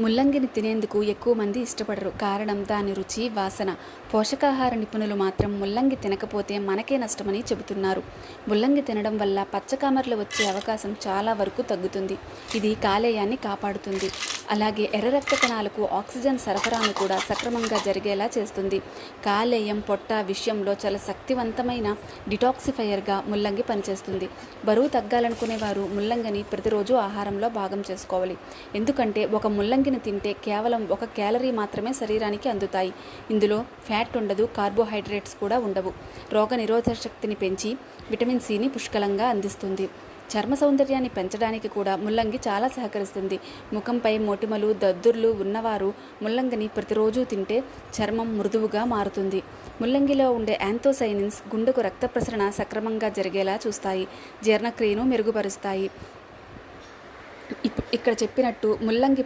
ముల్లంగిని తినేందుకు ఎక్కువ మంది ఇష్టపడరు. కారణం దాని రుచి, వాసన. పోషకాహార నిపుణులు మాత్రం ముల్లంగి తినకపోతే మనకే నష్టమని చెబుతున్నారు. ముల్లంగి తినడం వల్ల పచ్చకామెర్లు వచ్చే అవకాశం చాలా వరకు తగ్గుతుంది. ఇది కాలేయాన్ని కాపాడుతుంది. అలాగే ఎర్ర రక్త కణాలకు ఆక్సిజన్ సరఫరాను కూడా సక్రమంగా జరిగేలా చేస్తుంది. కాలేయం, పొట్ట విషయంలో చాలా శక్తివంతమైన డిటాక్సిఫైయర్గా ముల్లంగి పనిచేస్తుంది. బరువు తగ్గాలనుకునే వారు ముల్లంగిని ప్రతిరోజు ఆహారంలో భాగం చేసుకోవాలి. ఎందుకంటే ఒక ముల్లంగిని తింటే కేవలం 1 క్యాలరీ మాత్రమే శరీరానికి అందుతాయి. ఇందులో ఫ్యాట్ ఉండదు, కార్బోహైడ్రేట్స్ కూడా ఉండవు. రోగనిరోధక శక్తిని పెంచి విటమిన్ సిని పుష్కలంగా అందిస్తుంది. చర్మ సౌందర్యాన్ని పెంచడానికి కూడా ముల్లంగి చాలా సహకరిస్తుంది. ముఖంపై మొటిమలు, దద్దుర్లు ఉన్నవారు ముల్లంగిని ప్రతిరోజు తింటే చర్మం మృదువుగా మారుతుంది. ముల్లంగిలో ఉండే యాంథోసైనిన్స్ గుండెకు రక్త ప్రసరణ సక్రమంగా జరిగేలా చూస్తాయి, జీర్ణక్రియను మెరుగుపరుస్తాయి. ఇక్కడ చెప్పినట్టు ముల్లంగి